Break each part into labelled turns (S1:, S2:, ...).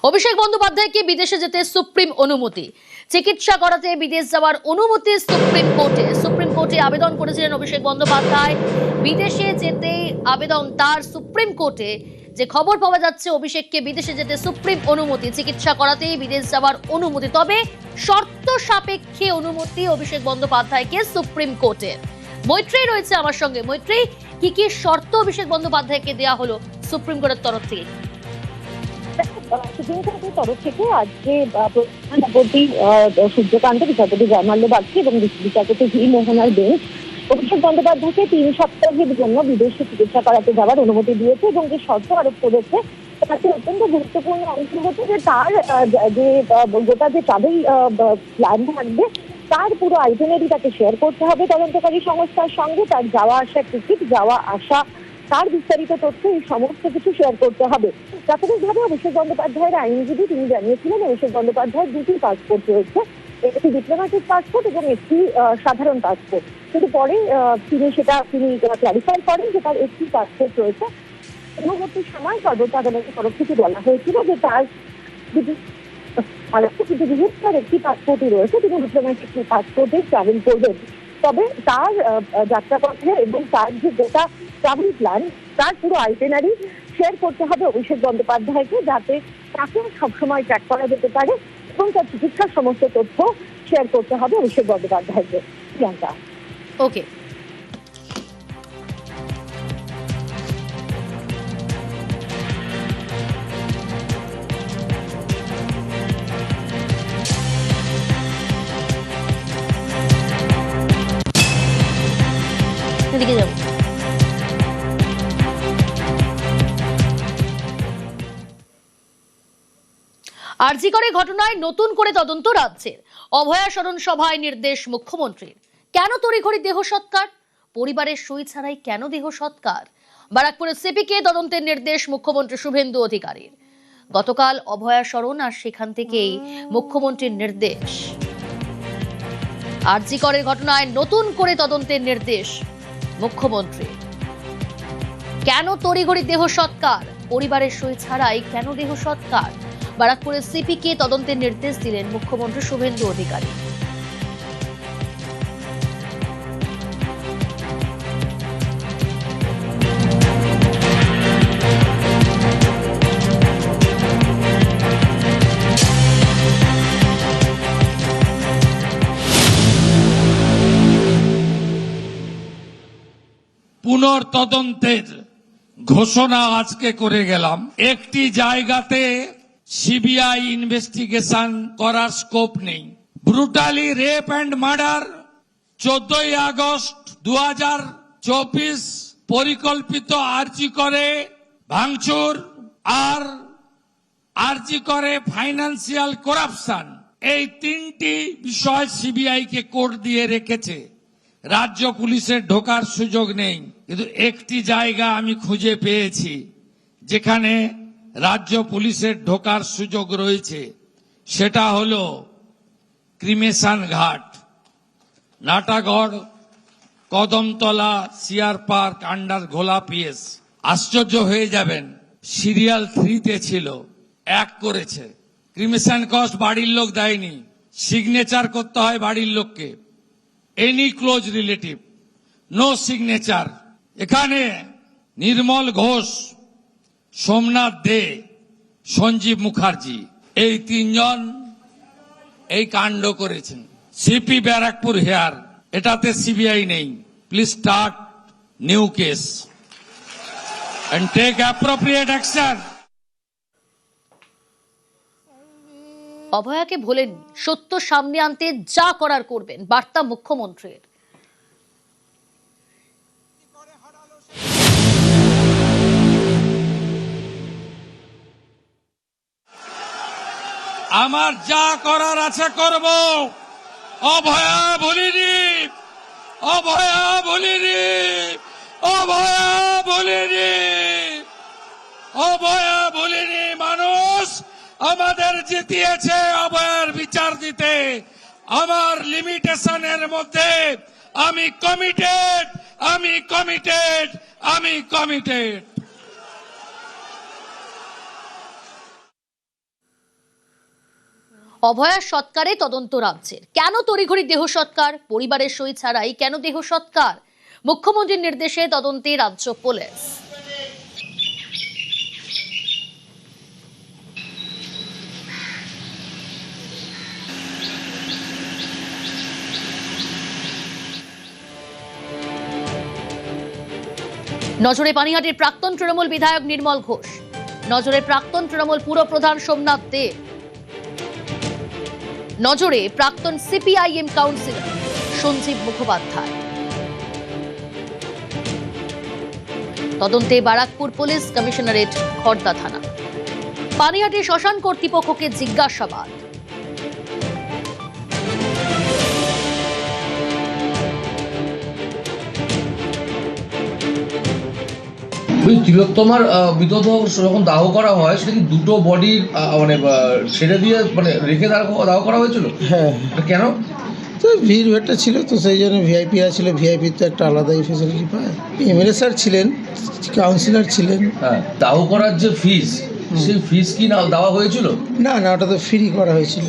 S1: অভিষেক বন্দ্যোপাধ্যায়কে বিদেশে যেতে সুপ্রিম অনুমতি, চিকিৎসা করাতে বিদেশ যাওয়ার অনুমতি সুপ্রিম কোর্টে আবেদন করেছিলেন অভিষেক বন্দ্যোপাধ্যায়। বিদেশে যেতে আবেদন তার সুপ্রিম কোর্টে। যে খবর পাওয়া যাচ্ছে, অভিষেককে বিদেশে যেতে সুপ্রিম অনুমতি, চিকিৎসা করাতেই বিদেশ যাওয়ার অনুমতি, তবে শর্ত সাপেক্ষে অনুমতি অভিষেক বন্দ্যোপাধ্যায়কে সুপ্রিম কোর্টের। মৈত্রী রয়েছে আমার সঙ্গে। মৈত্রী, কি কি শর্ত অভিষেক বন্দ্যোপাধ্যায়কে দেওয়া হলো সুপ্রিম কোর্টের তরফ থেকে?
S2: সুপ্রিম কোর্টের তরফ থেকে আজকে বিচারপতি সূর্যকান্ত, বিচারপতি জয়মাল্য বাগচি এবং বিচারপতি ভি মোহনার বেঞ্চ অভিষেক বন্দ্যোপাধ্যায়কে 3 সপ্তাহের জন্য বিদেশে চিকিৎসা করাতে যাওয়ার অনুমতি দিয়েছে এবং যে শর্ত আরোপ করেছে তাতে অত্যন্ত গুরুত্বপূর্ণ অংশ হচ্ছে যে তার যে গোটা যে ট্রাভেল প্ল্যান থাকবে তার পুরো আইটেনারি তাকে শেয়ার করতে হবে তদন্তকারী সংস্থার সঙ্গে। তার যাওয়া আসা টিকিট, যাওয়া আসা, তার বিস্তারিত তথ্য, এই সমস্ত কিছু শেয়ার করতে হবে। প্রাথমিকভাবে অভিষেক বন্দ্যোপাধ্যায়ের আইনজীবী তিনি জানিয়েছিলেন অভিষেক বন্দ্যোপাধ্যায়ের 2টি পাসপোর্ট রয়েছে, একটি ডিপ্লোম্যাটিক পাসপোর্ট এবং একটি সাধারণ পাসপোর্ট। কিন্তু পরে তিনি ক্লারিফাই করেন যে তার একটি পাসপোর্ট রয়েছে। পরবর্তী সময় সর্বোচ্চ আদালতের তরফ থেকে বলা হয়েছিল যে তার একটি পাসপোর্টই রয়েছে, তিনি ডিপ্লোম্যাটিক পাসপোর্টে ট্রাভেল করবেন। তবে তার যাত্রাপথে এবং তার যে গোটা ট্রাভেল প্ল্যান, তার পুরো আইটেনারি শেয়ার করতে হবে অভিষেক বন্দ্যোপাধ্যায়কে, যাতে তাকে সবসময় ট্র্যাক করা যেতে পারে এবং তার চিকিৎসার সমস্ত তথ্য শেয়ার করতে হবে অভিষেক বন্দ্যোপাধ্যায়কে। প্রিয়াঙ্কা,
S1: ওকে। এদিকে যাবো। আরজি করে ঘটনায় নতুন করে তদন্ত রাজ্যের। অভয়া স্মরণ সভায় নির্দেশ মুখ্যমন্ত্রীর। কেন তড়িঘড়ি দেহ সৎকার? পরিবারের সই ছাড়াই কেন দেহ সৎকার? বারাকপুরের সিপিকে তদন্তের নির্দেশ মুখ্যমন্ত্রী শুভেন্দু অধিকারীর। গতকাল অভয়া স্মরণ, আর সেখান থেকেই মুখ্যমন্ত্রীর নির্দেশ। আরজি করে ঘটনায় নতুন করে তদন্তের নির্দেশ মুখ্যমন্ত্রী। কেন তড়িঘড়ি দেহ সৎকার? পরিবারের সই ছাড়াই কেন দেহ সৎকার? বারাকপুরের সিপিকে তদন্তের নির্দেশ দিলেন মুখ্যমন্ত্রী শুভেন্দু অধিকারী।
S3: পুনর্তদন্তের ঘোষণা আজকে করে গেলাম। একটি জায়গাতে সিবিআই ইনভেস্টিগেশন করার স্কোপ নেই। ব্রুটালি রেপ অ্যান্ড মার্ডার 14ই আগস্ট 2024, পরিকল্পিত আরজি করে ভাঙচুর আর আরজি করে ফাইন্যান্সিয়াল করাপশন, এই 3টি বিষয় সিবিআই কে কোর্ট দিয়ে রেখেছে। রাজ্য পুলিশের ঢোকার সুযোগ নেই। কিন্তু একটি জায়গা আমি খুঁজে পেয়েছি যেখানে রাজ্য পুলিশের ঢোকার সুযোগ রয়েছে, সেটা হলো ক্রিমেশন ঘাট, Natagarh, Kadamtala, CR park, under ঘোলা পিএস। আশ্চর্য হয়ে যাবেন, সিরিয়াল 3-তে ছিল, 1 করেছে। ক্রিমেশন কস্ট বাড়ির লোক দেয়নি, সিগনেচার করতে হয় বাড়ির লোককে। Any close relative, no signature. এখানে নির্মল ঘোষ, সোমনাথ দে, সঞ্জীব মুখার্জি, এই 3 জন এই কাণ্ড করেছেন। সিপি ব্যারাকপুর হেয়ার, এটাতে সিবিআই নেই। Please start new case and take appropriate action.
S1: অভয়াকে ভোলেন, সত্য সামনে আনতে যা করার করবেন, বার্তা মুখ্যমন্ত্রীর।
S3: আমার যা করার আছে করব। অভয়া ভুলিনি, অভয়া ভুলিনি, অভয়া ভুলিনি, অভয়া ভুলিনি। মানুষ আমাদের জিতিয়েছে অভয়ার বিচার দিতে। আমার লিমিটেশনের মধ্যে আমি কমিটেড, আমি কমিটেড, আমি কমিটেড।
S1: অভয়ার সৎকারে তদন্ত রাজ্যের। কেন তড়িঘড়ি দেহ সৎকার? পরিবারের সই ছাড়াই কেন দেহ সৎকার? মুখ্যমন্ত্রীর নির্দেশে তদন্তে রাজ্য পুলিশ। নজরে পানিহাটির প্রাক্তন তৃণমূল বিধায়ক নির্মল ঘোষ, নজরে প্রাক্তন তৃণমূল পুরপ্রধান সোমনাথ দে, নজরে প্রাক্তন সিপিআইএম কাউন্সিলর সঞ্জীব মুখোপাধ্যায়। তদন্তে বারাকপুর পুলিশ কমিশনারেট খড়দা থানা। পানিহাটি শ্মশান কর্তৃপক্ষকে জিজ্ঞাসাবাদ।
S4: তিলোত্তমার মৃতদেহ যখন দাহ করা হয় সেটা কি দুটো বডির মানে ছেড়ে দিয়ে মানে রেখে দাহ করা হয়েছিল?
S5: হ্যাঁ,
S4: এটা কেন?
S5: তো ভিড়টা ছিল, তো সেই জন্য ভিআইপি ছিল। ভিআইপি তো একটা আলাদাই ফেসিলিটি পায়। এমএলএ স্যার ছিলেন, কাউন্সিলর ছিলেন।
S4: হ্যাঁ, দাহ করার যে ফিস, সেই ফিস কি না দেওয়া হয়েছিল?
S5: না, ওটা তো ফ্রি করা হয়েছিল।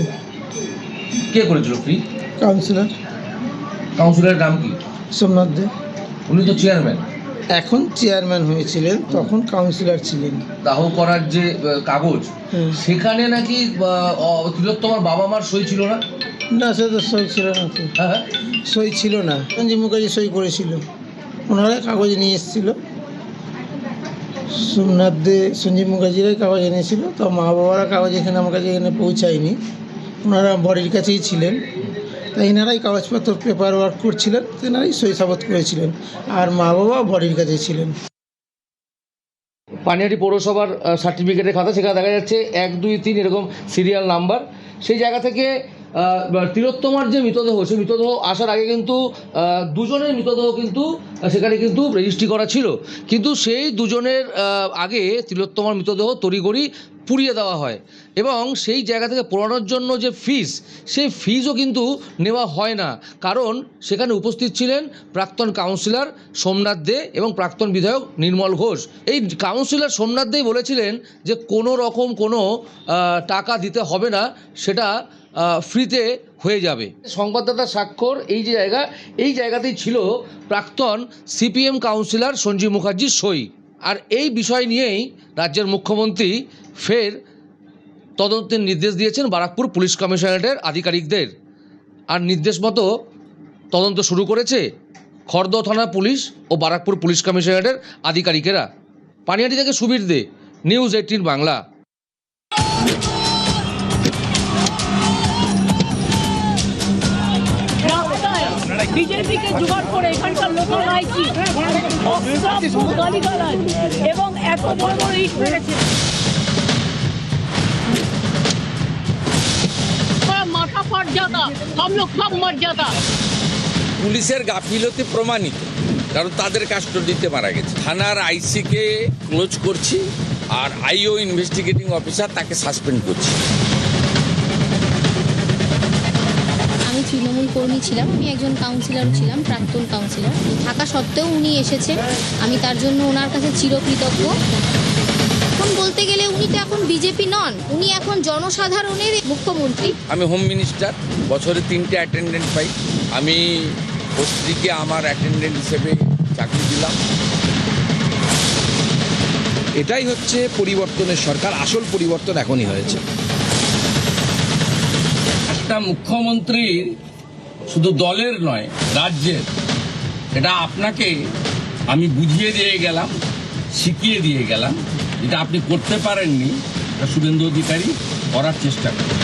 S4: কে করেছিল ফ্রি?
S5: কাউন্সিলর।
S4: কাউন্সিলরের নাম কি?
S5: সোমনাথ দে।
S4: উনি তো চেয়ারম্যান।
S5: এখন চেয়ারম্যান হয়েছিলেন, তখন কাউন্সিলর ছিলেন।
S4: দাহ করার যে কাগজ,
S5: হুম।
S4: সেখানে নাকি তিলোত্তমার বাবা মার সই ছিল না?
S5: না, সে তো সই ছিল না তো।
S4: হ্যাঁ,
S5: সই ছিল না। সঞ্জীব মুখার্জি সই করেছিল, ওনারা কাগজ নিয়ে এসেছিল। সোমনাথ দে, সঞ্জীব মুখার্জিরাই কাগজ এনেছিল। তো মা বাবারা কাগজ এখানে আমার কাছে এখানে পৌঁছায়নি, ওনারা বডির কাছেই ছিলেন। তাই এনারাই কাগজপত্র পেপার ওয়ার্ক করছিলেন, তেনারাই সই সাবত করেছিলেন, আর মা বাবা বডির কাছে ছিলেন।
S4: পানিহাটি পৌরসভার সার্টিফিকেটের খাতা, সেখানে দেখা যাচ্ছে 1, 2, 3 এরকম সিরিয়াল নাম্বার। সেই জায়গা থেকে তিলোত্তমার যে মৃতদেহ, সেই মৃতদেহ আসার আগে কিন্তু দুজনের মৃতদেহ কিন্তু সেখানে কিন্তু রেজিস্ট্রি করা ছিল, কিন্তু সেই দুজনের আগে তিলোত্তমার মৃতদেহ তড়িঘড়ি পুড়িয়ে দেওয়া হয় এবং সেই জায়গা থেকে পোড়ানোর জন্য যে ফিস, সেই ফিসও কিন্তু নেওয়া হয় না, কারণ সেখানে উপস্থিত ছিলেন প্রাক্তন কাউন্সিলর সোমনাথ দে এবং প্রাক্তন বিধায়ক নির্মল ঘোষ। এই কাউন্সিলর সোমনাথ দেই বলেছিলেন যে কোনো রকম কোনো টাকা দিতে হবে না, সেটা ফ্রিতে হয়ে যাবে। সংবাদদাতার স্বাক্ষর এই যে জায়গা, এই জায়গাতেই ছিল প্রাক্তন সিপিএম কাউন্সিলর সঞ্জীব মুখার্জির সই। আর এই বিষয় নিয়েই রাজ্যের মুখ্যমন্ত্রী ফের তদন্তের নির্দেশ দিয়েছেন বারাকপুর পুলিশ কমিশনারেটের আধিকারিকদের। আর নির্দেশ মতো তদন্ত শুরু করেছে খড়দহ থানা পুলিশ ও বারাকপুর পুলিশ কমিশনারেটের আধিকারিকেরা। পানিহাটি থেকে সুবীর দে, নিউজ 18 বাংলা।
S6: বিজেপিকে জোগাড় করে এখানকার লোকাল আইছি গালিগালাজ এবং এত বড় বড় ইট মেরেছে, মাথা ফাট যাতা, हम लोग सब मर जाता।
S7: পুলিশের গাফিলতি প্রমাণিত, কারণ তাদের কাস্টডিতে মারা গেছে। থানার আইসিকে ক্লোজ করছি আর আইও ইনভেস্টিগেটিং অফিসার তাকে সাসপেন্ড করছি।
S8: আমি তৃণমূল কর্মী ছিলাম, আমি একজন কাউন্সিলরও ছিলাম, প্রাক্তন কাউন্সিলর থাকা সত্ত্বেও উনি এসেছেন, আমি তার জন্য ওনার কাছে চিরকৃতজ্ঞ। এখন বলতে গেলে উনি তো এখন বিজেপি নন, উনি এখন জনসাধারণের মুখ্যমন্ত্রী।
S7: আমি হোম মিনিস্টার, বছরে 3টে অ্যাটেন্ডেন্ট পাই। আমি হোস্ট্রিকে আমার অ্যাটেন্ডেন্ট হিসেবে চাকরি দিলাম।
S9: এটাই হচ্ছে পরিবর্তনের সরকার, আসল পরিবর্তন এখনই হয়েছে।
S3: একটা মুখ্যমন্ত্রীর শুধু দলের নয়, রাজ্যের, এটা আপনাকে আমি বুঝিয়ে দিয়ে গেলাম, শিখিয়ে দিয়ে গেলাম। যেটা আপনি করতে পারেননি, শুভেন্দু অধিকারী করার চেষ্টা করেন।